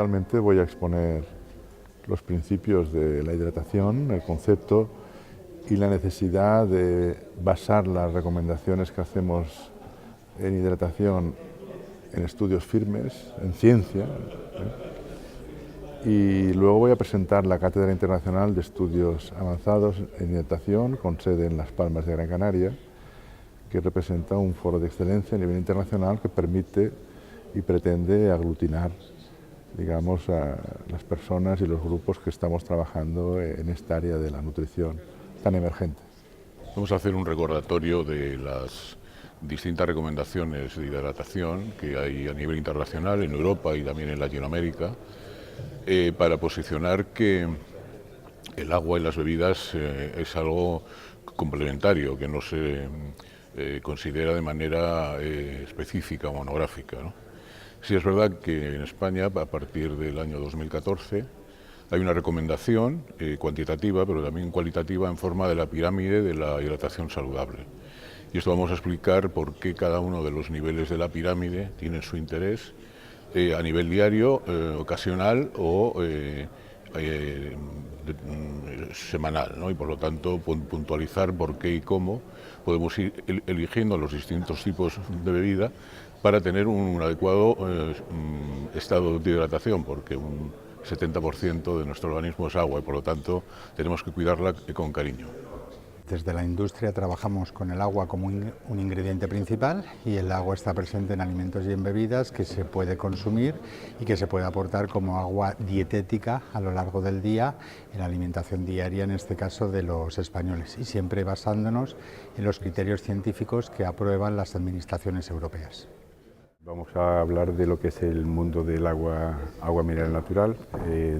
fundamentalmente voy a exponer los principios de la hidratación, el concepto y la necesidad de basar las recomendaciones que hacemos en hidratación en estudios firmes, en ciencia. Y luego voy a presentar la Cátedra Internacional de Estudios Avanzados en Hidratación, con sede en Las Palmas de Gran Canaria, que representa un foro de excelencia a nivel internacional que permite y pretende aglutinar, digamos, a las personas y los grupos que estamos trabajando en esta área de la nutrición tan emergente. Vamos a hacer un recordatorio de las distintas recomendaciones de hidratación que hay a nivel internacional, en Europa y también en Latinoamérica, para posicionar que el agua y las bebidas es algo complementario, que no se considera de manera específica o monográfica, ¿no? Sí es verdad que en España, a partir del año 2014, hay una recomendación cuantitativa, pero también cualitativa, en forma de la pirámide de la hidratación saludable. Y esto vamos a explicar por qué cada uno de los niveles de la pirámide tiene su interés a nivel diario, ocasional o semanal, ¿no? Y por lo tanto puntualizar por qué y cómo podemos ir eligiendo los distintos tipos de bebida para tener un adecuado estado de hidratación, porque un 70% de nuestro organismo es agua y por lo tanto tenemos que cuidarla con cariño. Desde la industria trabajamos con el agua como un ingrediente principal y el agua está presente en alimentos y en bebidas que se puede consumir y que se puede aportar como agua dietética a lo largo del día en la alimentación diaria, en este caso de los españoles, y siempre basándonos en los criterios científicos que aprueban las administraciones europeas. Vamos a hablar de lo que es el mundo del agua mineral natural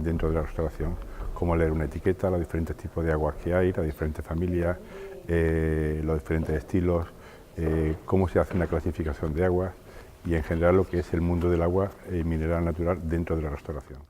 dentro de la restauración. Cómo leer una etiqueta, los diferentes tipos de aguas que hay, las diferentes familias, los diferentes estilos, cómo se hace una clasificación de aguas y en general lo que es el mundo del agua mineral natural dentro de la restauración.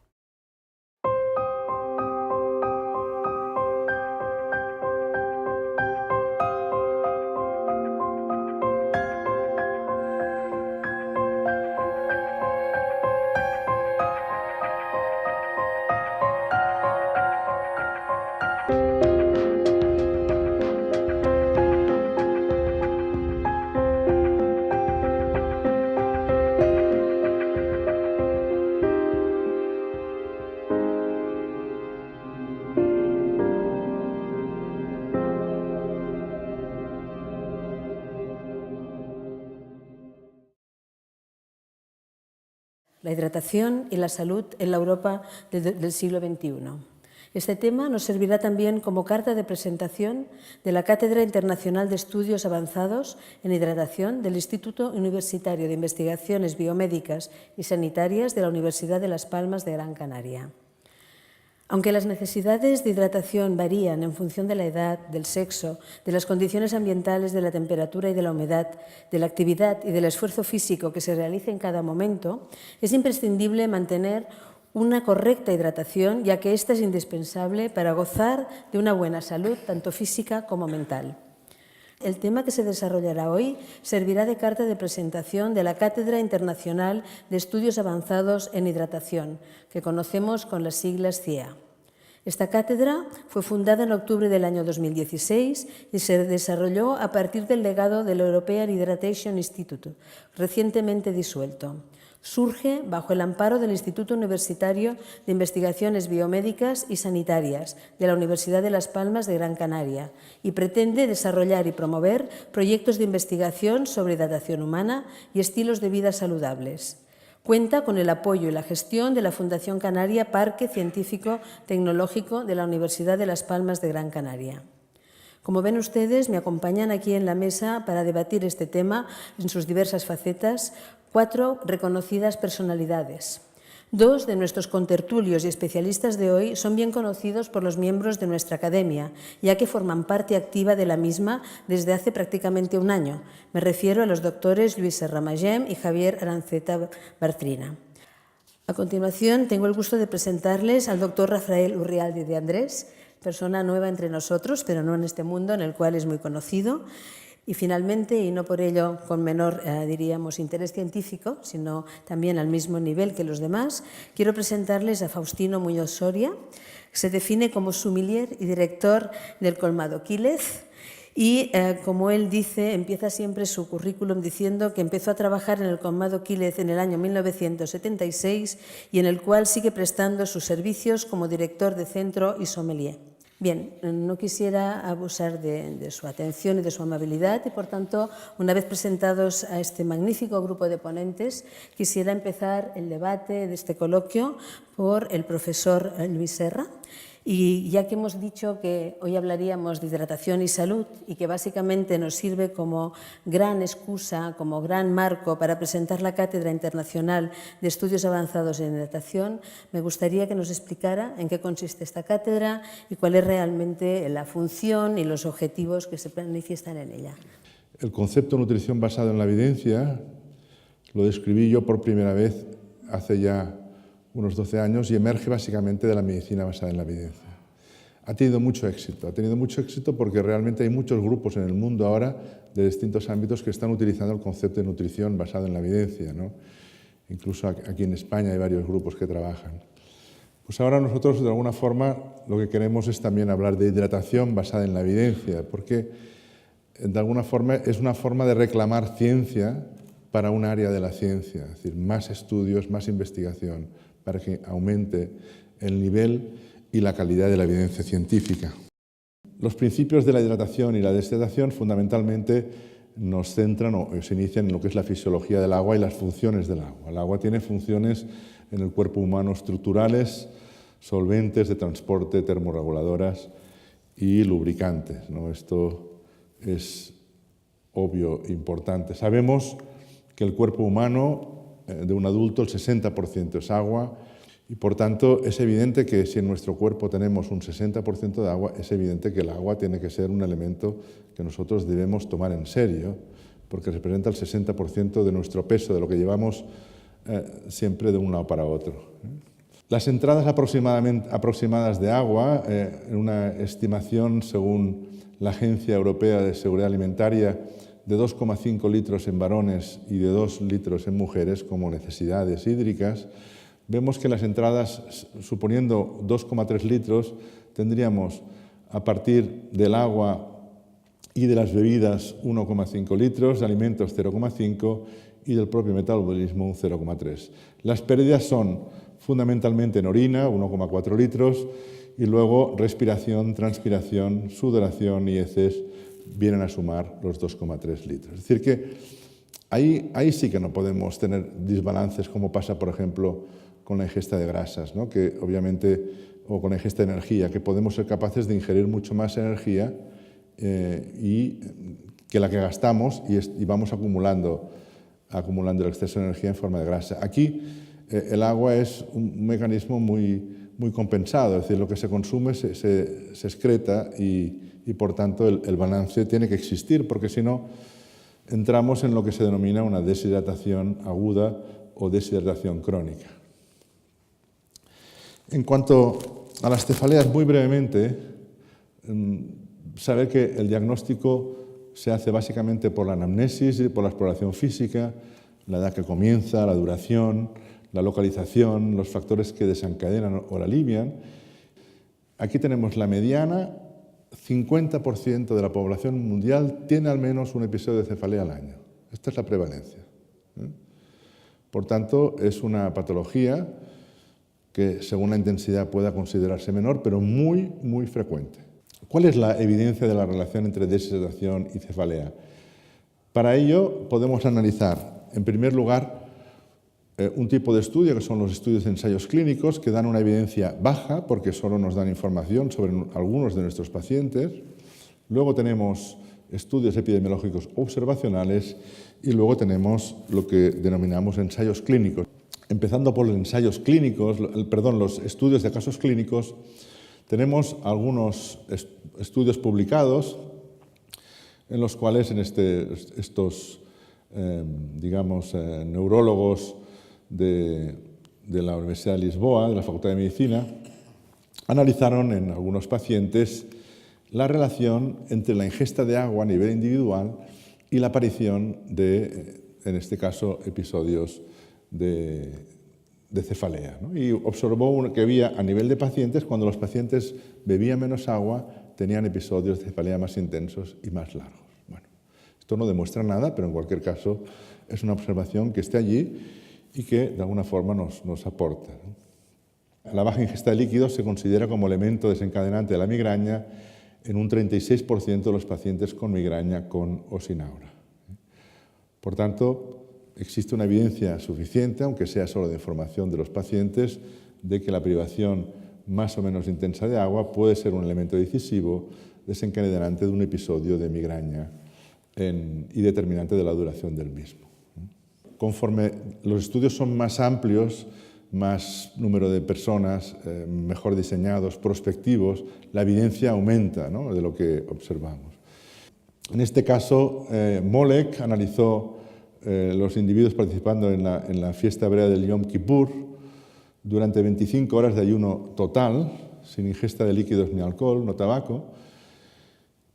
La hidratación y la salud en la Europa del siglo XXI. Este tema nos servirá también como carta de presentación de la Cátedra Internacional de Estudios Avanzados en Hidratación del Instituto Universitario de Investigaciones Biomédicas y Sanitarias de la Universidad de Las Palmas de Gran Canaria. Aunque las necesidades de hidratación varían en función de la edad, del sexo, de las condiciones ambientales, de la temperatura y de la humedad, de la actividad y del esfuerzo físico que se realice en cada momento, es imprescindible mantener una correcta hidratación, ya que esta es indispensable para gozar de una buena salud, tanto física como mental. El tema que se desarrollará hoy servirá de carta de presentación de la Cátedra Internacional de Estudios Avanzados en Hidratación, que conocemos con las siglas CIEA. Esta cátedra fue fundada en octubre del año 2016 y se desarrolló a partir del legado del European Hydration Institute, recientemente disuelto. Surge bajo el amparo del Instituto Universitario de Investigaciones Biomédicas y Sanitarias de la Universidad de Las Palmas de Gran Canaria y pretende desarrollar y promover proyectos de investigación sobre hidratación humana y estilos de vida saludables. Cuenta con el apoyo y la gestión de la Fundación Canaria Parque Científico Tecnológico de la Universidad de Las Palmas de Gran Canaria. Como ven ustedes, me acompañan aquí en la mesa para debatir este tema en sus diversas facetas 4 reconocidas personalidades. 2 de nuestros contertulios y especialistas de hoy son bien conocidos por los miembros de nuestra academia, ya que forman parte activa de la misma desde hace prácticamente un año. Me refiero a los doctores Lluís Serra Magem y Javier Aranceta Bartrina. A continuación, tengo el gusto de presentarles al doctor Rafael Urrialde de Andrés, persona nueva entre nosotros, pero no en este mundo en el cual es muy conocido. Y finalmente, y no por ello con menor, diríamos, interés científico, sino también al mismo nivel que los demás, quiero presentarles a Faustino Muñoz Soria, que se define como sommelier y director del Colmado Quílez. Y, como él dice, empieza siempre su currículum diciendo que empezó a trabajar en el Colmado Quílez en el año 1976 y en el cual sigue prestando sus servicios como director de centro y sommelier. Bien, no quisiera abusar de su atención y de su amabilidad y, por tanto, una vez presentados a este magnífico grupo de ponentes, quisiera empezar el debate de este coloquio por el profesor Luis Serra. Y ya que hemos dicho que hoy hablaríamos de hidratación y salud y que básicamente nos sirve como gran excusa, como gran marco para presentar la Cátedra Internacional de Estudios Avanzados en Hidratación, me gustaría que nos explicara en qué consiste esta cátedra y cuál es realmente la función y los objetivos que se manifiestan en ella. El concepto de nutrición basado en la evidencia lo describí yo por primera vez hace ya unos 12 años y emerge básicamente de la medicina basada en la evidencia. Ha tenido mucho éxito porque realmente hay muchos grupos en el mundo ahora de distintos ámbitos que están utilizando el concepto de nutrición basado en la evidencia, ¿no? Incluso aquí en España hay varios grupos que trabajan. Pues ahora nosotros de alguna forma lo que queremos es también hablar de hidratación basada en la evidencia, porque de alguna forma es una forma de reclamar ciencia para un área de la ciencia, es decir, más estudios, más investigación, para que aumente el nivel y la calidad de la evidencia científica. Los principios de la hidratación y la deshidratación fundamentalmente nos centran o se inician en lo que es la fisiología del agua y las funciones del agua. El agua tiene funciones en el cuerpo humano estructurales, solventes de transporte, termorreguladoras y lubricantes, ¿no? Esto es obvio e importante. Sabemos que el cuerpo humano de un adulto el 60% es agua y por tanto es evidente que si en nuestro cuerpo tenemos un 60% de agua, es evidente que el agua tiene que ser un elemento que nosotros debemos tomar en serio porque representa el 60% de nuestro peso, de lo que llevamos siempre de un lado para otro. Las entradas aproximadas de agua, en una estimación según la Agencia Europea de Seguridad Alimentaria, de 2,5 litros en varones y de 2 litros en mujeres como necesidades hídricas, vemos que las entradas, suponiendo 2,3 litros, tendríamos a partir del agua y de las bebidas 1,5 litros, de alimentos 0,5 y del propio metabolismo un 0,3. Las pérdidas son fundamentalmente en orina, 1,4 litros, y luego respiración, transpiración, sudoración y heces vienen a sumar los 2,3 litros. Es decir que ahí sí que no podemos tener desbalances como pasa, por ejemplo, con la ingesta de grasas, ¿no? Que obviamente, o con la ingesta de energía, que podemos ser capaces de ingerir mucho más energía y que la que gastamos y vamos acumulando el exceso de energía en forma de grasa. Aquí el agua es un mecanismo muy compensado, es decir, lo que se consume se excreta y por tanto el balance tiene que existir, porque si no entramos en lo que se denomina una deshidratación aguda o deshidratación crónica. En cuanto a las cefaleas, muy brevemente, saber que el diagnóstico se hace básicamente por la anamnesis y por la exploración física, la edad que comienza, la duración, la localización, los factores que desencadenan o la alivian. Aquí tenemos la mediana, 50% de la población mundial tiene al menos un episodio de cefalea al año. Esta es la prevalencia. Por tanto, es una patología que según la intensidad pueda considerarse menor, pero muy, muy frecuente. ¿Cuál es la evidencia de la relación entre deshidratación y cefalea? Para ello podemos analizar, en primer lugar, un tipo de estudio que son los estudios de ensayos clínicos que dan una evidencia baja porque solo nos dan información sobre algunos de nuestros pacientes. Luego tenemos estudios epidemiológicos observacionales y luego tenemos lo que denominamos ensayos clínicos. Empezando por los ensayos clínicos, los estudios de casos clínicos, tenemos algunos estudios publicados en los cuales estos neurólogos de la Universidad de Lisboa, de la Facultad de Medicina, analizaron en algunos pacientes la relación entre la ingesta de agua a nivel individual y la aparición de, en este caso, episodios de cefalea, ¿no? Y observó que había a nivel de pacientes, cuando los pacientes bebían menos agua, tenían episodios de cefalea más intensos y más largos. Bueno, esto no demuestra nada, pero en cualquier caso es una observación que está allí y que de alguna forma nos aporta, ¿no? La baja ingesta de líquidos se considera como elemento desencadenante de la migraña en un 36% de los pacientes con migraña con o sin aura. Por tanto, existe una evidencia suficiente, aunque sea solo de información de los pacientes, de que la privación más o menos intensa de agua puede ser un elemento decisivo desencadenante de un episodio de migraña y determinante de la duración del mismo. Conforme los estudios son más amplios, más número de personas, mejor diseñados, prospectivos, la evidencia aumenta, ¿no?, de lo que observamos. En este caso, Molek analizó los individuos participando en la fiesta hebrea del Yom Kippur durante 25 horas de ayuno total, sin ingesta de líquidos ni alcohol, no tabaco.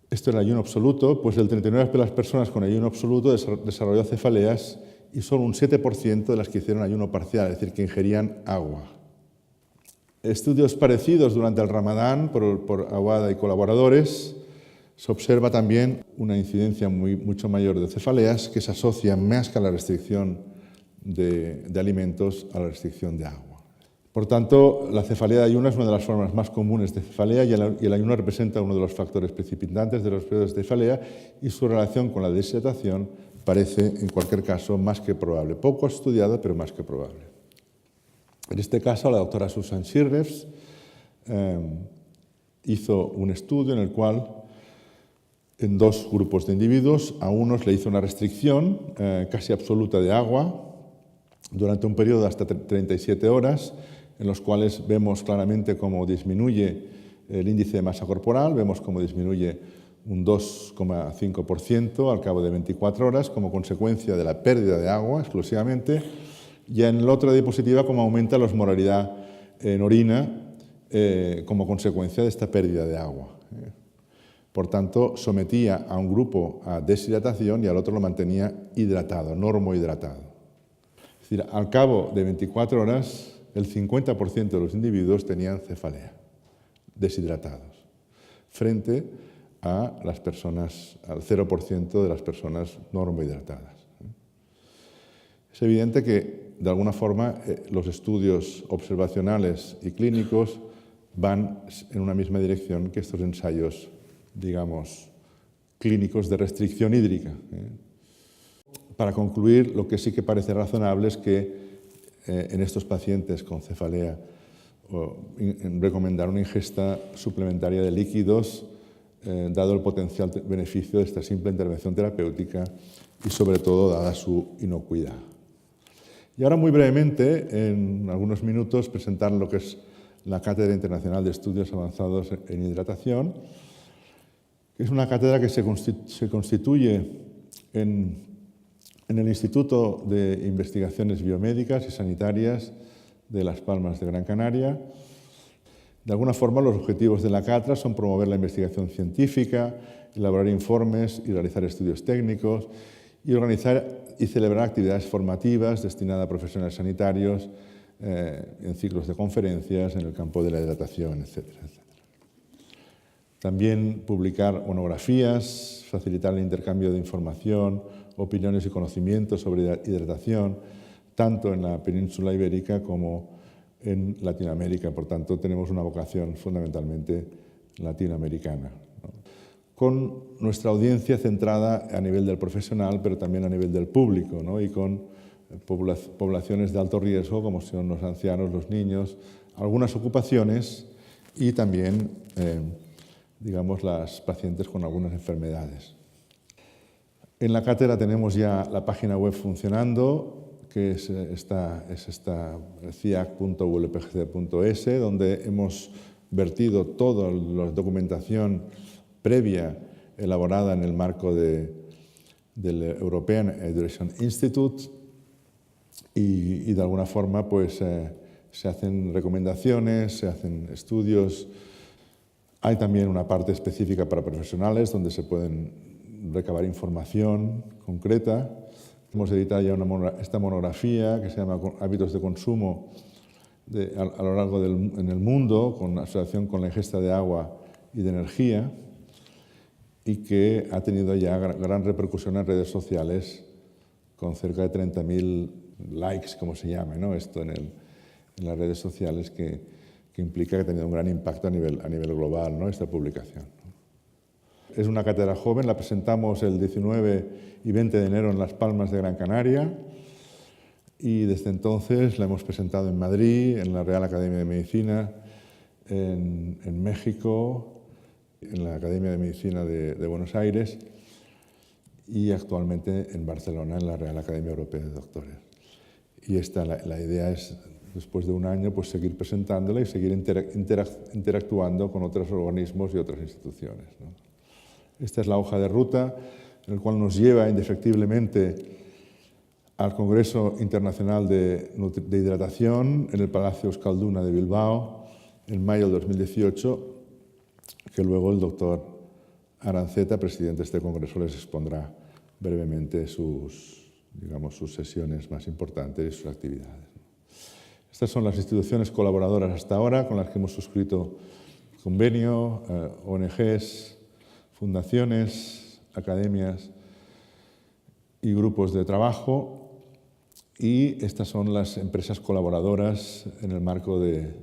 Esto era ayuno absoluto, pues el 39% de las personas con ayuno absoluto desarrolló cefaleas y solo un 7% de las que hicieron ayuno parcial, es decir, que ingerían agua. Estudios parecidos durante el Ramadán por Awada y colaboradores. Se observa también una incidencia mucho mayor de cefaleas que se asocia más que a la restricción de alimentos a la restricción de agua. Por tanto, la cefalea de ayuno es una de las formas más comunes de cefalea y el ayuno representa uno de los factores precipitantes de los periodos de cefalea y su relación con la deshidratación parece, en cualquier caso, más que probable. Poco estudiada, pero más que probable. En este caso, la doctora Susan Shirreffs hizo un estudio en el cual, en dos grupos de individuos, a unos le hizo una restricción casi absoluta de agua durante un periodo de hasta 37 horas, en los cuales vemos claramente cómo disminuye el índice de masa corporal, vemos cómo disminuye un 2,5% al cabo de 24 horas como consecuencia de la pérdida de agua exclusivamente, y en la otra diapositiva cómo aumenta la osmolaridad en orina como consecuencia de esta pérdida de agua. Por tanto, sometía a un grupo a deshidratación y al otro lo mantenía hidratado, normohidratado. Es decir, al cabo de 24 horas, el 50% de los individuos tenían cefalea, deshidratados, frente a las personas, al 0% de las personas normohidratadas. Es evidente que, de alguna forma, los estudios observacionales y clínicos van en una misma dirección que estos ensayos, digamos, clínicos de restricción hídrica. Para concluir, lo que sí que parece razonable es que en estos pacientes con cefalea recomendar una ingesta suplementaria de líquidos, dado el potencial beneficio de esta simple intervención terapéutica y, sobre todo, dada su inocuidad. Y ahora, muy brevemente, en algunos minutos, presentar lo que es la Cátedra Internacional de Estudios Avanzados en Hidratación, que es una cátedra que se constituye en el Instituto de Investigaciones Biomédicas y Sanitarias de Las Palmas de Gran Canaria. De alguna forma, los objetivos de la cátedra son promover la investigación científica, elaborar informes y realizar estudios técnicos, y organizar y celebrar actividades formativas destinadas a profesionales sanitarios en ciclos de conferencias, en el campo de la hidratación, etcétera, etcétera. También publicar monografías, facilitar el intercambio de información, opiniones y conocimientos sobre hidratación, tanto en la península ibérica como en Latinoamérica. Por tanto, tenemos una vocación fundamentalmente latinoamericana, ¿no?, con nuestra audiencia centrada a nivel del profesional, pero también a nivel del público, ¿no?, y con poblaciones de alto riesgo, como son los ancianos, los niños, algunas ocupaciones y también, digamos, las pacientes con algunas enfermedades. En la cátedra tenemos ya la página web funcionando, que es esta ciac.ulpgc.es, donde hemos vertido toda la documentación previa elaborada en el marco del European Hydration Institute, y de alguna forma pues, se hacen recomendaciones, se hacen estudios Hay también una parte específica para profesionales donde se pueden recabar información concreta. Hemos editado ya esta monografía que se llama Hábitos de consumo a lo largo en el mundo, con asociación con la ingesta de agua y de energía, y que ha tenido ya gran repercusión en redes sociales, con cerca de 30.000 likes, como se llama, ¿no? Esto en las redes sociales, que implica que ha tenido un gran impacto a nivel global, ¿no? Esta publicación. Es una cátedra joven, la presentamos el 19 y 20 de enero en Las Palmas de Gran Canaria, y desde entonces la hemos presentado en Madrid, en la Real Academia de Medicina, en México, en la Academia de Medicina de Buenos Aires, y actualmente en Barcelona, en la Real Academia Europea de Doctores. Y la idea es, después de un año, pues seguir presentándola y seguir interactuando con otros organismos y otras instituciones, ¿no? Esta es la hoja de ruta, en la cual nos lleva indefectiblemente al Congreso Internacional de Hidratación en el Palacio Euskalduna de Bilbao en mayo del 2018, que luego el doctor Aranceta, presidente de este congreso, les expondrá brevemente sus sesiones más importantes y sus actividades. Estas son las instituciones colaboradoras hasta ahora con las que hemos suscrito convenio, ONGs, fundaciones, academias y grupos de trabajo, y estas son las empresas colaboradoras en el marco de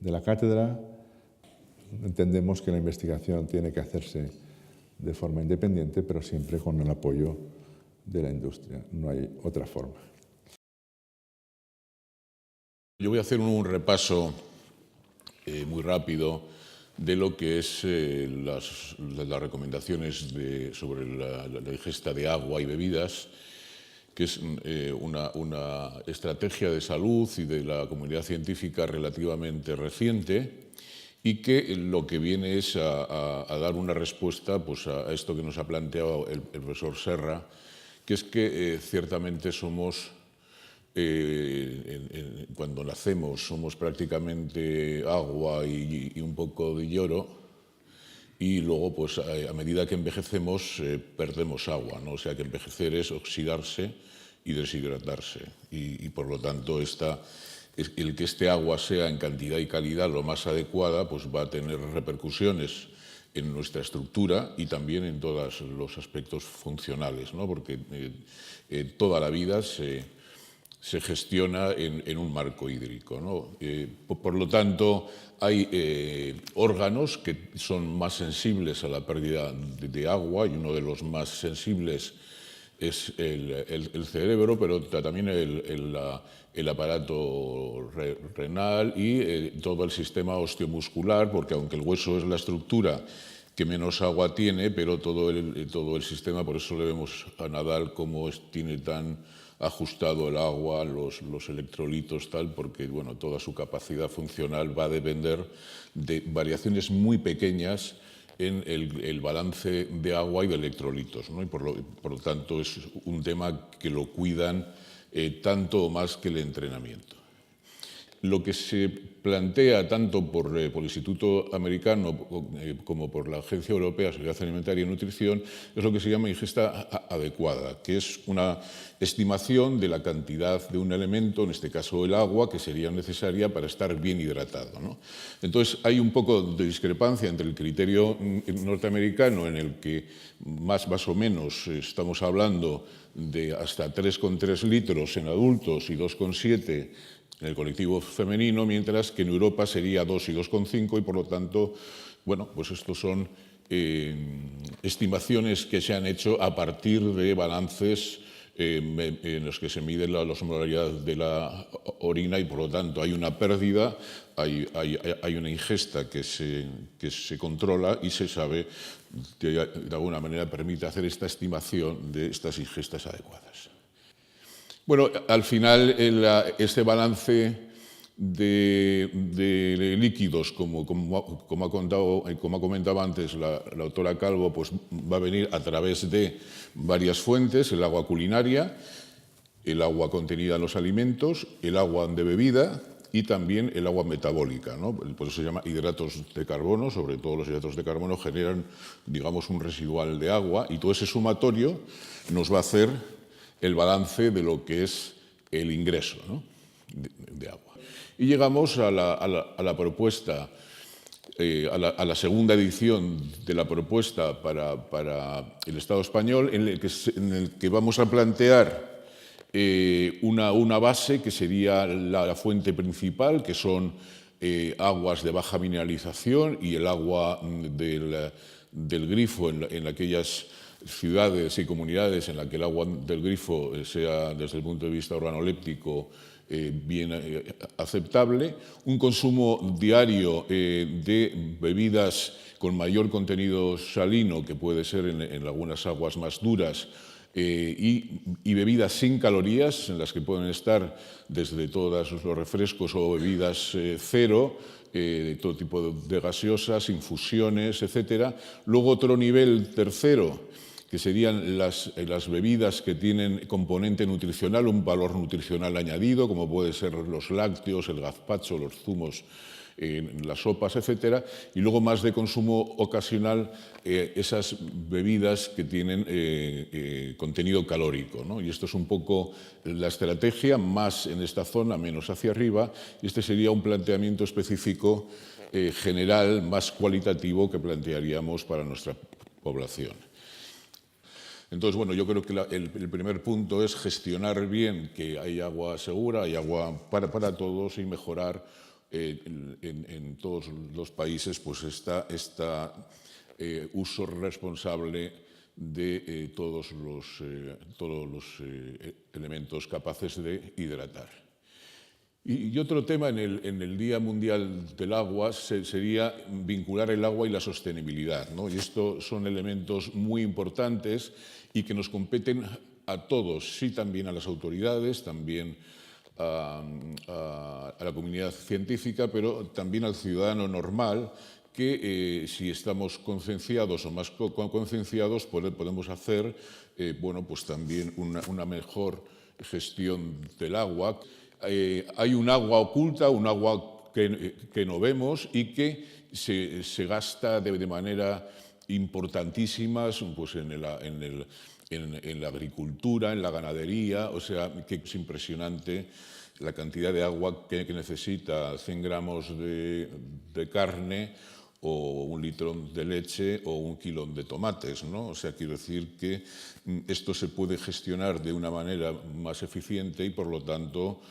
la cátedra. Entendemos que la investigación tiene que hacerse de forma independiente, pero siempre con el apoyo de la industria. No hay otra forma. Yo voy a hacer un repaso muy rápido de lo que es las recomendaciones sobre la ingesta de agua y bebidas, que es una estrategia de salud y de la comunidad científica relativamente reciente, y que lo que viene es a dar una respuesta pues, a esto que nos ha planteado el profesor Serra, que es que ciertamente somos, cuando nacemos, somos prácticamente agua y un poco de lloro, y luego, pues, a medida que envejecemos, perdemos agua, ¿no? O sea, que envejecer es oxidarse y deshidratarse, y por lo tanto el que este agua sea en cantidad y calidad lo más adecuada, pues va a tener repercusiones en nuestra estructura y también en todos los aspectos funcionales, ¿no? Porque toda la vida se gestiona en un marco hídrico, ¿no? Por lo tanto, hay órganos que son más sensibles a la pérdida de agua, y uno de los más sensibles es el cerebro, pero también el aparato renal y todo el sistema osteomuscular, porque aunque el hueso es la estructura que menos agua tiene, pero todo el sistema, por eso le vemos a Nadal cómo tiene tan ajustado el agua, los electrolitos, tal, porque bueno, toda su capacidad funcional va a depender de variaciones muy pequeñas en el balance de agua y de electrolitos, ¿no? Y por lo tanto es un tema que lo cuidan tanto o más que el entrenamiento. Lo que se plantea tanto por el Instituto Americano como por la Agencia Europea de Seguridad Alimentaria y Nutrición es lo que se llama ingesta adecuada, que es una estimación de la cantidad de un elemento, en este caso el agua, que sería necesaria para estar bien hidratado, ¿no? Entonces hay un poco de discrepancia entre el criterio norteamericano, en el que más o menos estamos hablando de hasta 3,3 litros en adultos y 2,7 en el colectivo femenino, mientras que en Europa sería 2 y 2,5, y por lo tanto, bueno, pues estos son estimaciones que se han hecho a partir de balances en los que se mide la osmolaridad de la orina, y por lo tanto hay una pérdida, hay una ingesta que se controla y se sabe que de alguna manera permite hacer esta estimación de estas ingestas adecuadas. Bueno, al final este balance de líquidos, como ha comentado antes la doctora Calvo, pues va a venir a través de varias fuentes: el agua culinaria, el agua contenida en los alimentos, el agua de bebida, y también el agua metabólica, ¿no? Por eso se llama hidratos de carbono. Sobre todo los hidratos de carbono generan, digamos, un residual de agua, y todo ese sumatorio nos va a hacer el balance de lo que es el ingreso, ¿no?, de agua. Y llegamos a la propuesta, a la segunda edición de la propuesta para el Estado español, en el que vamos a plantear una base que sería la fuente principal, que son aguas de baja mineralización y el agua del grifo en aquellas ciudades y comunidades en las que el agua del grifo sea, desde el punto de vista organoléptico, bien aceptable, un consumo diario de bebidas con mayor contenido salino, que puede ser en algunas aguas más duras, y bebidas sin calorías, en las que pueden estar desde todos los refrescos o bebidas cero, todo tipo de gaseosas, infusiones, etc. Luego otro nivel tercero, que serían las bebidas que tienen componente nutricional, un valor nutricional añadido, como puede ser los lácteos, el gazpacho, los zumos, las sopas, etc. Y luego, más de consumo ocasional, esas bebidas que tienen contenido calórico, ¿no? Y esto es un poco la estrategia, más en esta zona, menos hacia arriba. Este sería un planteamiento específico general, más cualitativo, que plantearíamos para nuestra población. Entonces, bueno, yo creo que el primer punto es gestionar bien que hay agua segura, hay agua para todos, y mejorar en todos los países pues esta uso responsable de todos los elementos capaces de hidratar. Y otro tema en el Día Mundial del Agua sería vincular el agua y la sostenibilidad, ¿no? Y estos son elementos muy importantes y que nos competen a todos, sí, también a las autoridades, también a la comunidad científica, pero también al ciudadano normal, que si estamos concienciados o más concienciados podemos hacer bueno, pues también una mejor gestión del agua. Hay un agua oculta, un agua que no vemos y que se gasta de manera importantísima pues en la agricultura, en la ganadería. O sea, que es impresionante la cantidad de agua que necesita 100 gramos de carne, o 1 litro de leche, o 1 kilo de tomates, ¿no? O sea, quiero decir que esto se puede gestionar de una manera más eficiente, y por lo tanto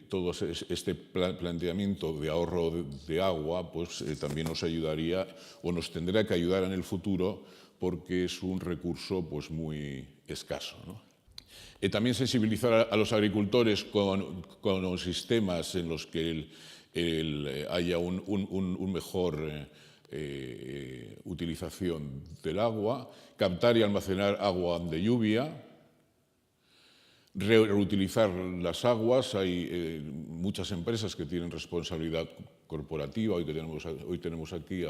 todo este planteamiento de ahorro de agua pues también nos ayudaría, o nos tendrá que ayudar en el futuro, porque es un recurso pues muy escaso, ¿no? También sensibilizar a los agricultores con los sistemas en los que haya un mejor utilización del agua, captar y almacenar agua de lluvia, reutilizar las aguas. Hay muchas empresas que tienen responsabilidad corporativa. Hoy tenemos aquí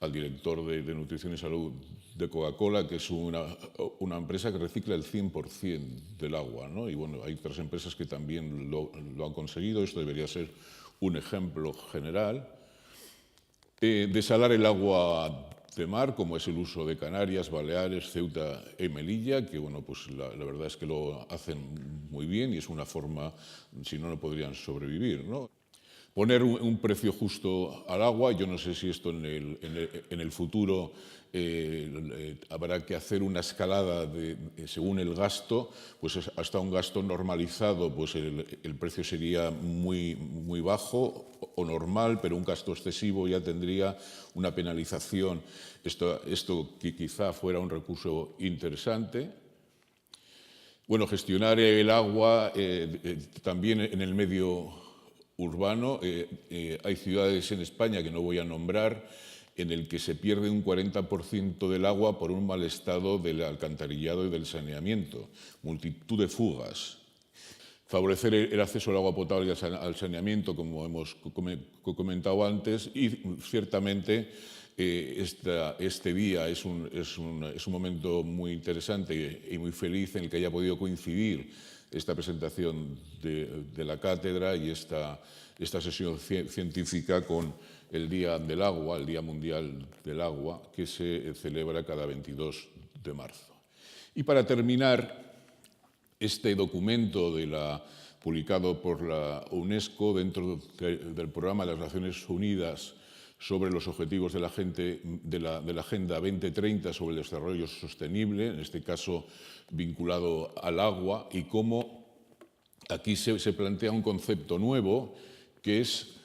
al director de Nutrición y Salud de Coca-Cola, que es una empresa que recicla el 100% del agua, ¿no? Y bueno, hay otras empresas que también lo han conseguido. Esto debería ser un ejemplo general. Desalar el agua de mar, como es el uso de Canarias, Baleares, Ceuta y Melilla, que bueno, pues la verdad es que lo hacen muy bien, y es una forma, si no, no podrían sobrevivir, ¿no? Poner un precio justo al agua. Yo no sé si esto en el futuro habrá que hacer una escalada según el gasto, pues hasta un gasto normalizado pues el precio sería muy bajo o normal, pero un gasto excesivo ya tendría una penalización. Esto que quizá fuera un recurso interesante. Bueno, gestionar el agua también en el medio urbano. Hay ciudades en España, que no voy a nombrar, en el que se pierde un 40% del agua por un mal estado del alcantarillado y del saneamiento, multitud de fugas. favorecer el acceso al agua potable y al saneamiento, como hemos comentado antes, y ciertamente este día es un momento muy interesante y muy feliz en el que haya podido coincidir esta presentación de la cátedra y esta sesión científica con el Día del Agua, el Día Mundial del Agua, que se celebra cada 22 de marzo. Y para terminar, este documento publicado por la UNESCO dentro del programa de las Naciones Unidas sobre los objetivos de la Agenda 2030 sobre el desarrollo sostenible, en este caso vinculado al agua, y cómo aquí se plantea un concepto nuevo que es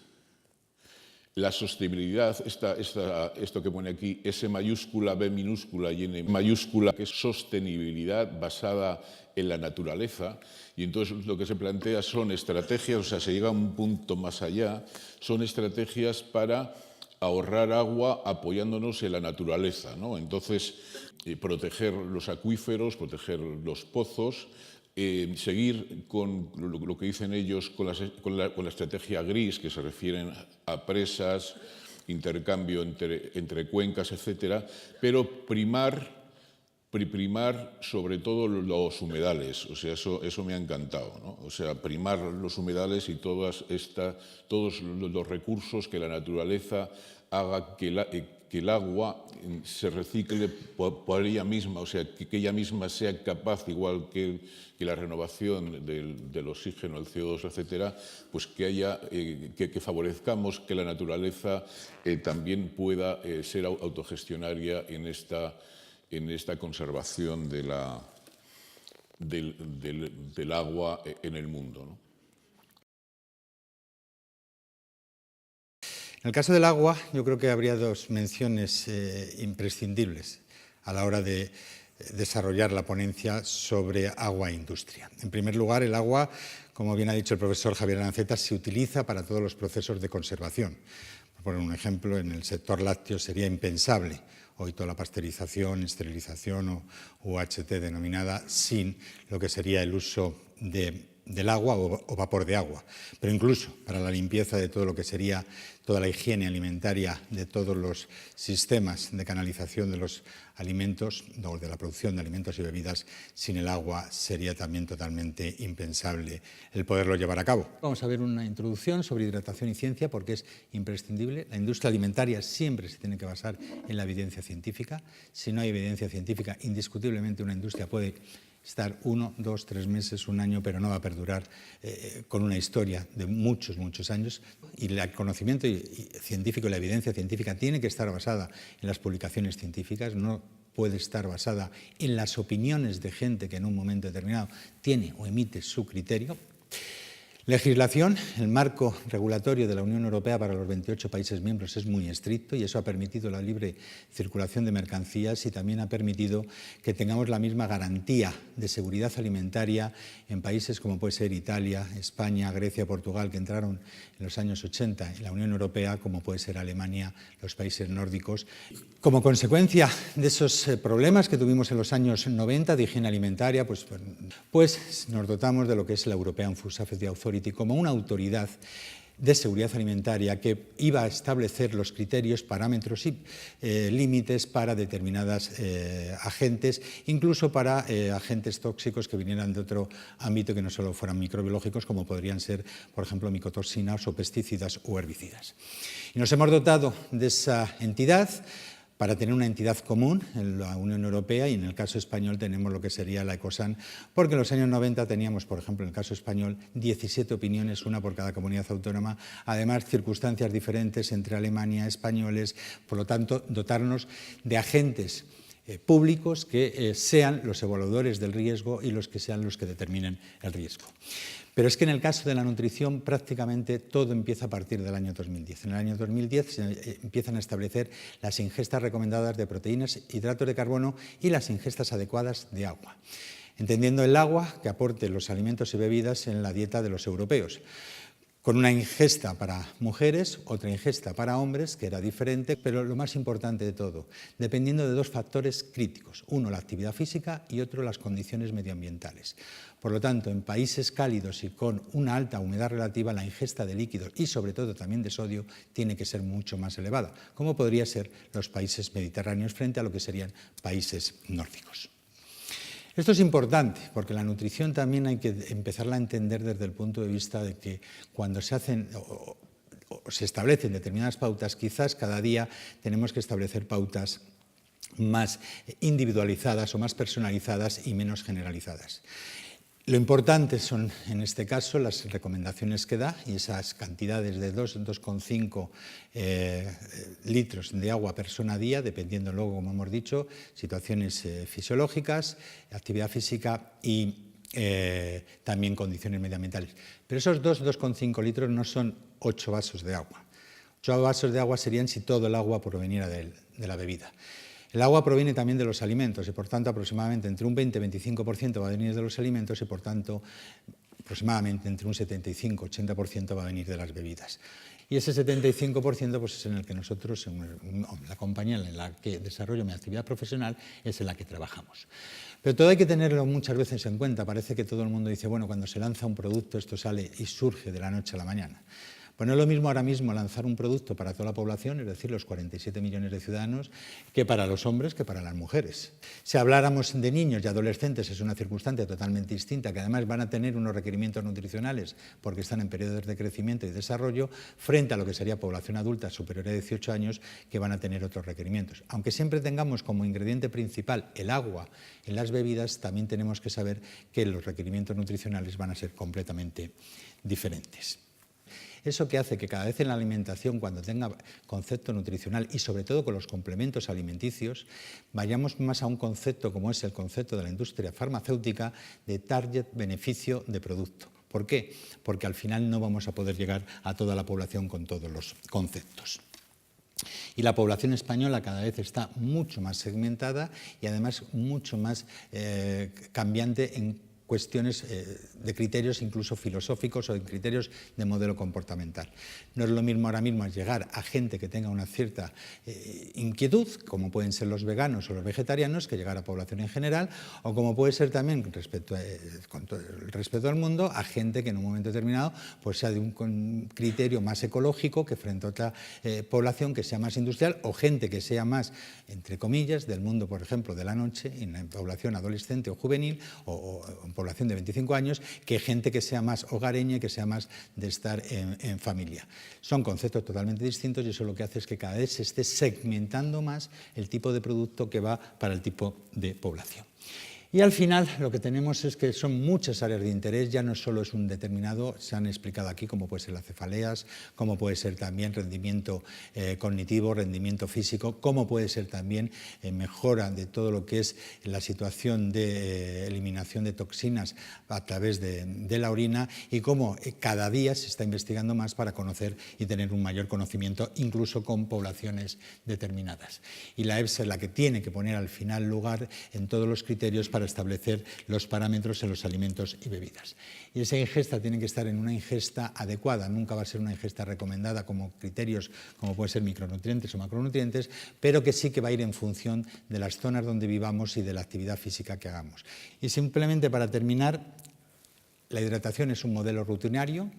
la sostenibilidad, esto que pone aquí, S mayúscula, B minúscula y N mayúscula, que es sostenibilidad basada en la naturaleza. Y entonces lo que se plantea son estrategias, o sea, se llega a un punto más allá, son estrategias para ahorrar agua apoyándonos en la naturaleza, ¿no? Entonces, proteger los acuíferos, proteger los pozos, seguir con lo que dicen ellos con la estrategia gris, que se refieren a presas, intercambio entre cuencas, etcétera, pero primar sobre todo los humedales. O sea, eso me ha encantado, ¿no? O sea, primar los humedales y todos los recursos que la naturaleza haga que el agua se recicle por ella misma, o sea, que ella misma sea capaz, igual que la renovación del oxígeno, el CO2, etcétera, pues que favorezcamos que la naturaleza también pueda ser autogestionaria en esta conservación del agua en el mundo, ¿no? En el caso del agua, yo creo que habría dos menciones imprescindibles a la hora de desarrollar la ponencia sobre agua e industria. En primer lugar, el agua, como bien ha dicho el profesor Javier Aranceta, se utiliza para todos los procesos de conservación. Por poner un ejemplo, en el sector lácteo sería impensable hoy toda la pasteurización, esterilización o UHT denominada sin lo que sería el uso del agua o vapor de agua, pero incluso para la limpieza de todo lo que sería toda la higiene alimentaria de todos los sistemas de canalización de los alimentos o de la producción de alimentos y bebidas, sin el agua sería también totalmente impensable el poderlo llevar a cabo. Vamos a ver una introducción sobre hidratación y ciencia porque es imprescindible. La industria alimentaria siempre se tiene que basar en la evidencia científica. Si no hay evidencia científica, indiscutiblemente una industria puede estar 1, 2, 3 meses, un año, pero no va a perdurar con una historia de muchos, muchos años. Y el conocimiento científico y la evidencia científica tiene que estar basada en las publicaciones científicas, no puede estar basada en las opiniones de gente que en un momento determinado tiene o emite su criterio. Legislación, el marco regulatorio de la Unión Europea para los 28 países miembros es muy estricto y eso ha permitido la libre circulación de mercancías y también ha permitido que tengamos la misma garantía de seguridad alimentaria en países como puede ser Italia, España, Grecia, Portugal, que entraron en los años 80 en la Unión Europea, como puede ser Alemania, los países nórdicos. Como consecuencia de esos problemas que tuvimos en los años 90 de higiene alimentaria, pues nos dotamos de lo que es la European Food Safety Authority como una autoridad de seguridad alimentaria que iba a establecer los criterios, parámetros y límites para determinados agentes, incluso para agentes tóxicos que vinieran de otro ámbito que no solo fueran microbiológicos, como podrían ser, por ejemplo, micotoxinas o pesticidas o herbicidas. Y nos hemos dotado de esa entidad para tener una entidad común en la Unión Europea, y en el caso español tenemos lo que sería la ECOSAN, porque en los años 90 teníamos, por ejemplo, en el caso español, 17 opiniones, una por cada comunidad autónoma, además circunstancias diferentes entre Alemania, españoles, por lo tanto, dotarnos de agentes públicos que sean los evaluadores del riesgo y los que sean los que determinen el riesgo. Pero es que en el caso de la nutrición prácticamente todo empieza a partir del año 2010. En el año 2010 se empiezan a establecer las ingestas recomendadas de proteínas, hidratos de carbono y las ingestas adecuadas de agua, entendiendo el agua que aporte los alimentos y bebidas en la dieta de los europeos. con una ingesta para mujeres, otra ingesta para hombres, que era diferente, pero lo más importante de todo, dependiendo de dos factores críticos, uno la actividad física y otro las condiciones medioambientales. Por lo tanto, en países cálidos y con una alta humedad relativa, la ingesta de líquidos y sobre todo también de sodio tiene que ser mucho más elevada, como podría ser los países mediterráneos frente a lo que serían países nórdicos. Esto es importante porque la nutrición también hay que empezarla a entender desde el punto de vista de que cuando se hacen o se establecen determinadas pautas, quizás cada día tenemos que establecer pautas más individualizadas o más personalizadas y menos generalizadas. Lo importante son, en este caso, las recomendaciones que da y esas cantidades de 2,5 litros de agua persona a día, dependiendo luego, como hemos dicho, situaciones fisiológicas, actividad física y también condiciones medioambientales. Pero esos 2,5 litros no son 8 vasos de agua. 8 vasos de agua serían si todo el agua proveniera de la bebida. El agua proviene también de los alimentos y, por tanto, aproximadamente entre un 20-25% va a venir de los alimentos y, por tanto, aproximadamente entre un 75-80% va a venir de las bebidas. Y ese 75% pues, es en el que nosotros, en la compañía en la que desarrollo mi actividad profesional, es en la que trabajamos. Pero todo hay que tenerlo muchas veces en cuenta. Parece que todo el mundo dice, bueno, cuando se lanza un producto esto sale y surge de la noche a la mañana. Pues no es lo mismo ahora mismo lanzar un producto para toda la población, es decir, los 47 millones de ciudadanos, que para los hombres, que para las mujeres. Si habláramos de niños y adolescentes es una circunstancia totalmente distinta, que además van a tener unos requerimientos nutricionales porque están en periodos de crecimiento y desarrollo, frente a lo que sería población adulta superior a 18 años, que van a tener otros requerimientos. Aunque siempre tengamos como ingrediente principal el agua en las bebidas, también tenemos que saber que los requerimientos nutricionales van a ser completamente diferentes. Eso que hace que cada vez en la alimentación, cuando tenga concepto nutricional y sobre todo con los complementos alimenticios, vayamos más a un concepto como es el concepto de la industria farmacéutica de target beneficio de producto. ¿Por qué? Porque al final no vamos a poder llegar a toda la población con todos los conceptos. Y la población española cada vez está mucho más segmentada y además mucho más cambiante en cuestiones de criterios incluso filosóficos o de criterios de modelo comportamental. No es lo mismo ahora mismo llegar a gente que tenga una cierta inquietud, como pueden ser los veganos o los vegetarianos, que llegar a población en general, o como puede ser también, con todo el respeto al mundo, a gente que en un momento determinado pues sea de un criterio más ecológico que frente a otra población que sea más industrial, o gente que sea más, entre comillas, del mundo, por ejemplo, de la noche, en la población adolescente o juvenil, o población de 25 años, que gente que sea más hogareña y que sea más de estar en familia. Son conceptos totalmente distintos y eso lo que hace es que cada vez se esté segmentando más el tipo de producto que va para el tipo de población. Y al final lo que tenemos es que son muchas áreas de interés, ya no solo es un determinado, se han explicado aquí como puede ser las cefaleas, como puede ser también rendimiento cognitivo, rendimiento físico, como puede ser también mejora de todo lo que es la situación de eliminación de toxinas a través de la orina y cómo cada día se está investigando más para conocer y tener un mayor conocimiento incluso con poblaciones determinadas. Y la EFSA es la que tiene que poner al final lugar en todos los criterios para establecer los parámetros en los alimentos y bebidas. Y esa ingesta tiene que estar en una ingesta adecuada, nunca va a ser una ingesta recomendada como criterios como pueden ser micronutrientes o macronutrientes, pero que sí que va a ir en función de las zonas donde vivamos y de la actividad física que hagamos. Y simplemente para terminar, la hidratación es un modelo rutinario.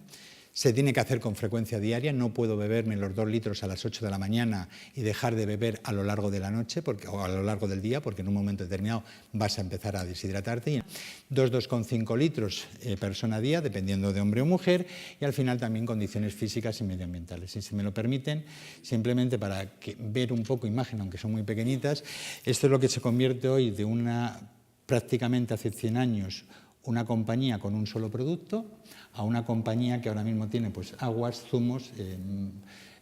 Se tiene que hacer con frecuencia diaria, no puedo beberme los 2 litros a las 8 de la mañana y dejar de beber a lo largo de la noche o a lo largo del día, porque en un momento determinado vas a empezar a deshidratarte. 2,5 litros persona a día, dependiendo de hombre o mujer, y al final también condiciones físicas y medioambientales. Si se me lo permiten, simplemente para ver un poco imagen, aunque son muy pequeñitas, esto es lo que se convierte hoy de prácticamente hace 100 años, una compañía con un solo producto, a una compañía que ahora mismo tiene pues, aguas, zumos.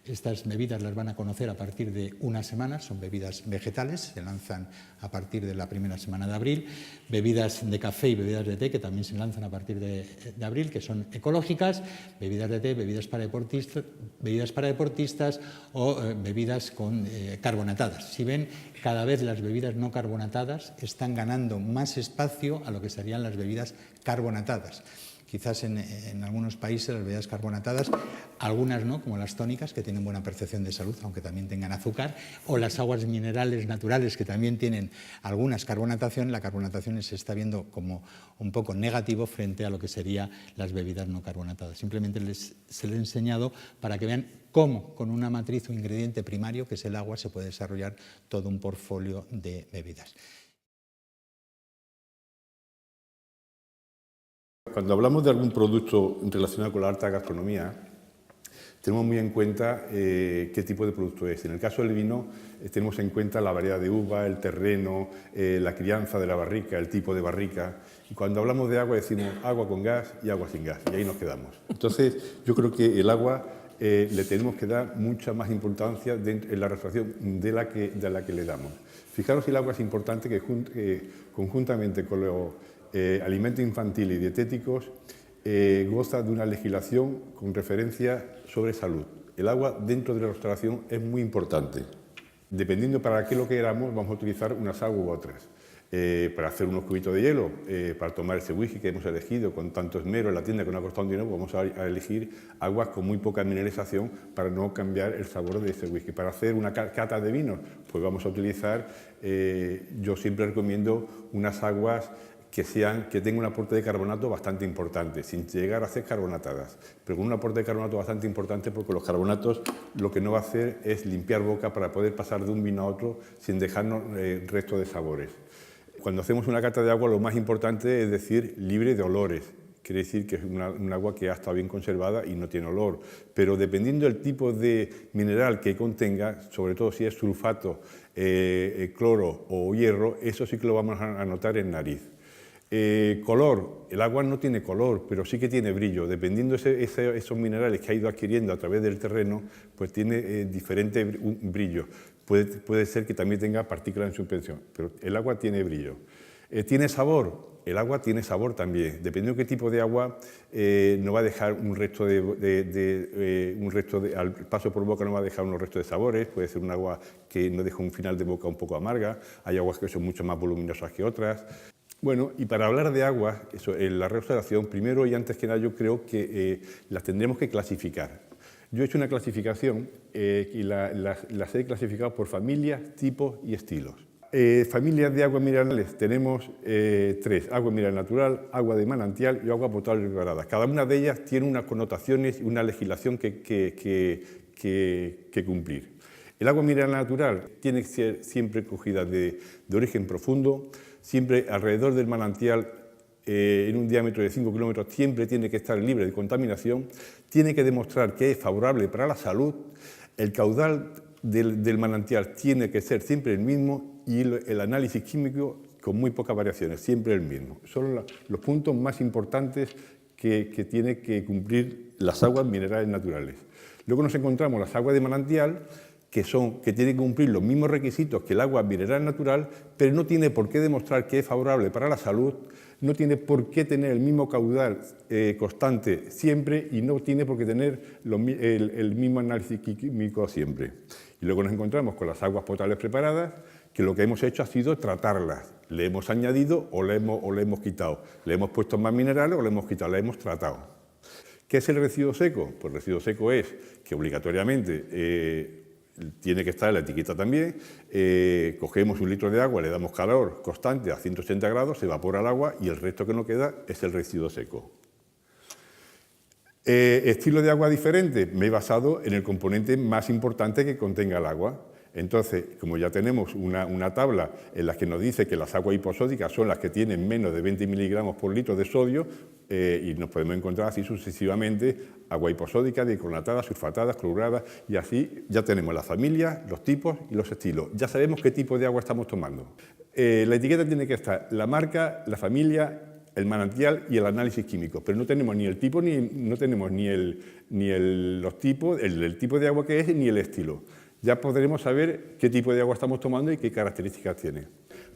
Estas bebidas las van a conocer a partir de unas semanas, son bebidas vegetales, se lanzan a partir de la primera semana de abril, bebidas de café y bebidas de té que también se lanzan a partir de abril, que son ecológicas, bebidas de té, bebidas para deportistas o bebidas carbonatadas. Si ven, cada vez las bebidas no carbonatadas están ganando más espacio a lo que serían las bebidas carbonatadas. Quizás en algunos países las bebidas carbonatadas, algunas no, como las tónicas, que tienen buena percepción de salud, aunque también tengan azúcar, o las aguas minerales naturales, que también tienen algunas carbonatación. La carbonatación se está viendo como un poco negativo frente a lo que serían las bebidas no carbonatadas. Simplemente se les he enseñado para que vean cómo con una matriz o ingrediente primario, que es el agua, se puede desarrollar todo un portfolio de bebidas. Cuando hablamos de algún producto relacionado con la alta gastronomía, tenemos muy en cuenta qué tipo de producto es. En el caso del vino, tenemos en cuenta la variedad de uva, el terreno, la crianza de la barrica, el tipo de barrica. Y cuando hablamos de agua, decimos agua con gas y agua sin gas, y ahí nos quedamos. Entonces, yo creo que el agua le tenemos que dar mucha más importancia en la restauración de la que le damos. Fijaros si el agua es importante, que conjuntamente con los alimentos infantiles y dietéticos, goza de una legislación con referencia sobre salud. El agua dentro de la restauración es muy importante. Dependiendo para qué lo queramos, vamos a utilizar unas aguas u otras. Para hacer unos cubitos de hielo, para tomar ese whisky que hemos elegido con tanto esmero en la tienda que nos ha costado un dinero, vamos a elegir aguas con muy poca mineralización para no cambiar el sabor de ese whisky. Para hacer una cata de vinos, pues vamos a utilizar, yo siempre recomiendo unas aguas que tengan un aporte de carbonato bastante importante, sin llegar a ser carbonatadas, pero con un aporte de carbonato bastante importante, porque los carbonatos lo que no va a hacer es limpiar boca para poder pasar de un vino a otro sin dejarnos resto de sabores. Cuando hacemos una cata de agua, lo más importante es decir libre de olores. Quiere decir que es un agua que ha estado bien conservada y no tiene olor. Pero dependiendo del tipo de mineral que contenga, sobre todo si es sulfato, cloro o hierro, eso sí que lo vamos a notar en nariz. Color, el agua no tiene color, pero sí que tiene brillo. Dependiendo de esos minerales que ha ido adquiriendo a través del terreno, pues tiene diferente brillo. Puede ser que también tenga partículas en suspensión, pero el agua tiene brillo. ¿Tiene sabor? El agua tiene sabor también. Dependiendo de qué tipo de agua, no va a dejar un resto al paso por boca no va a dejar unos restos de sabores. Puede ser un agua que no deja un final de boca un poco amarga. Hay aguas que son mucho más voluminosas que otras. Bueno, y para hablar de agua, en la restauración, primero y antes que nada yo creo que las tendremos que clasificar. Yo he hecho una clasificación y las he clasificado por familias, tipos y estilos. Familias de aguas minerales tenemos tres: agua mineral natural, agua de manantial y agua potable preparada. Cada una de ellas tiene unas connotaciones y una legislación que cumplir. El agua mineral natural tiene que ser siempre cogida de origen profundo, siempre alrededor del manantial, en un diámetro de 5 kilómetros, siempre tiene que estar libre de contaminación, tiene que demostrar que es favorable para la salud, el caudal del manantial tiene que ser siempre el mismo y el análisis químico con muy pocas variaciones, siempre el mismo. Son los puntos más importantes que tiene que cumplir las aguas minerales naturales. Luego nos encontramos las aguas de manantial, que tienen que cumplir los mismos requisitos que el agua mineral natural, pero no tiene por qué demostrar que es favorable para la salud, no tiene por qué tener el mismo caudal constante siempre y no tiene por qué tener el mismo análisis químico siempre. Y luego nos encontramos con las aguas potables preparadas, que lo que hemos hecho ha sido tratarlas. Le hemos añadido o le hemos quitado. Le hemos puesto más minerales o le hemos quitado, le hemos tratado. ¿Qué es el residuo seco? Pues el residuo seco es que obligatoriamente tiene que estar en la etiqueta también. Cogemos un litro de agua, le damos calor constante a 180 grados, se evapora el agua y el resto que nos queda es el residuo seco. Estilo de agua diferente, me he basado en el componente más importante que contenga el agua. Entonces, como ya tenemos una tabla en la que nos dice que las aguas hiposódicas son las que tienen menos de 20 miligramos por litro de sodio, y nos podemos encontrar así sucesivamente agua hiposódica, dicloratadas, sulfatadas, cloradas, y así ya tenemos la familia, los tipos y los estilos. Ya sabemos qué tipo de agua estamos tomando. La etiqueta tiene que estar la marca, la familia, el manantial y el análisis químico, pero no tenemos ni el tipo, no tenemos ni los tipos, el tipo de agua que es, ni el estilo. Ya podremos saber qué tipo de agua estamos tomando y qué características tiene.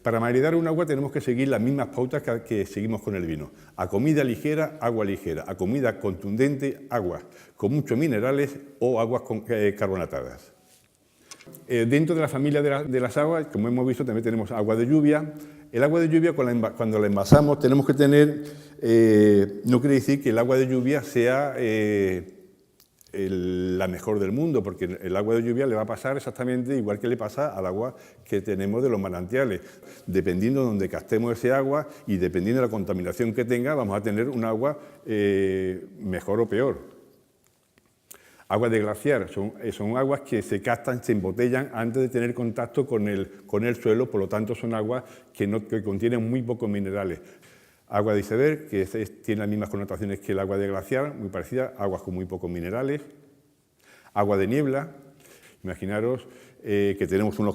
Para maridar un agua tenemos que seguir las mismas pautas que seguimos con el vino. A comida ligera, agua ligera. A comida contundente, aguas con muchos minerales o aguas carbonatadas. Dentro de la familia de las aguas, como hemos visto, también tenemos agua de lluvia. El agua de lluvia, cuando la envasamos, tenemos que tener, no quiere decir que el agua de lluvia sea la mejor del mundo, porque el agua de lluvia le va a pasar exactamente igual que le pasa al agua que tenemos de los manantiales. Dependiendo de donde gastemos ese agua y dependiendo de la contaminación que tenga, vamos a tener un agua mejor o peor. Aguas de glaciar son aguas que se captan, se embotellan antes de tener contacto con el suelo, por lo tanto son aguas que contienen muy pocos minerales. Agua de iceberg, que tiene las mismas connotaciones que el agua de glaciar, muy parecida, aguas con muy pocos minerales. Agua de niebla, imaginaros que tenemos unos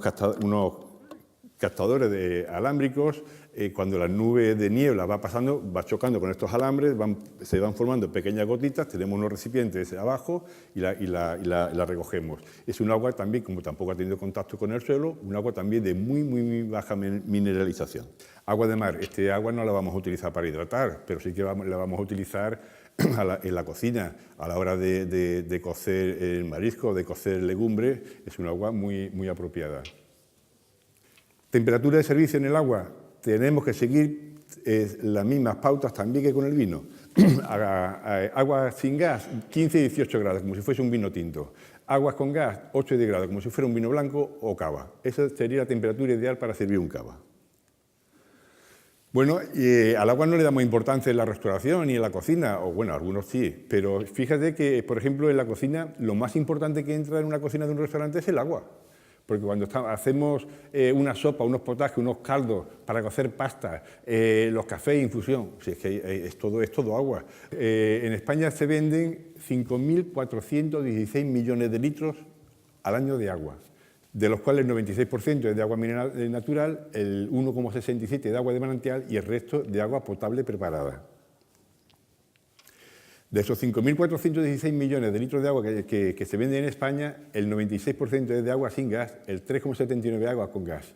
captadores alámbricos, cuando la nube de niebla va pasando, va chocando con estos alambres, se van formando pequeñas gotitas, tenemos unos recipientes abajo y la recogemos. Es un agua también, como tampoco ha tenido contacto con el suelo, un agua también de muy baja mineralización. Agua de mar, este agua no la vamos a utilizar para hidratar, pero sí que la vamos a utilizar en la cocina, a la hora de cocer el marisco, de cocer legumbre, es un agua muy apropiada. Temperatura de servicio en el agua, tenemos que seguir las mismas pautas también que con el vino. Agua sin gas, 15 y 18 grados, como si fuese un vino tinto. Aguas con gas, 8 y 10 grados, como si fuera un vino blanco o cava. Esa sería la temperatura ideal para servir un cava. Bueno, al agua no le damos importancia en la restauración ni en la cocina, o bueno, algunos sí, pero fíjate que, por ejemplo, en la cocina, lo más importante que entra en una cocina de un restaurante es el agua. Porque cuando hacemos una sopa, unos potajes, unos caldos para cocer pastas, los cafés, infusión, si es que es todo agua. En España se venden 5.416 millones de litros al año de agua, de los cuales el 96% es de agua mineral natural, el 1,67% de agua de manantial y el resto de agua potable preparada. De esos 5.416 millones de litros de agua que se venden en España, el 96% es de agua sin gas, el 3,79% de agua con gas.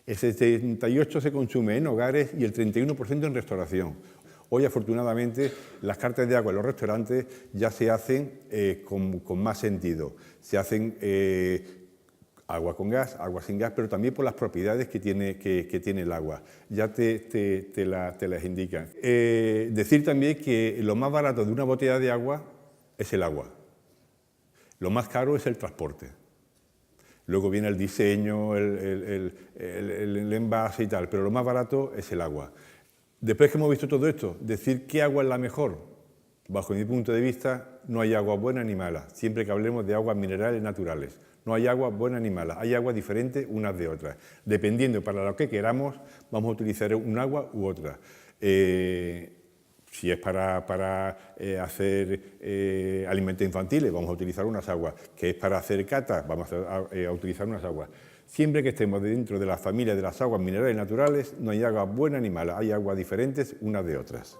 El 78% se consume en hogares y el 31% en restauración. Hoy, afortunadamente, las cartas de agua en los restaurantes ya se hacen con más sentido. Se hacen agua con gas, agua sin gas, pero también por las propiedades que tiene el agua. Ya te las indican. Decir también que lo más barato de una botella de agua es el agua. Lo más caro es el transporte. Luego viene el diseño, el envase y tal, pero lo más barato es el agua. Después que hemos visto todo esto, decir qué agua es la mejor, bajo mi punto de vista, no hay agua buena ni mala, siempre que hablemos de aguas minerales naturales. No hay agua buena ni mala, hay aguas diferentes unas de otras. Dependiendo para lo que queramos, vamos a utilizar un agua u otra. Si es para hacer alimentos infantiles, vamos a utilizar unas aguas. Que es para hacer catas, vamos a utilizar unas aguas. Siempre que estemos dentro de la familia de las aguas minerales naturales, no hay agua buena ni mala, hay aguas diferentes unas de otras.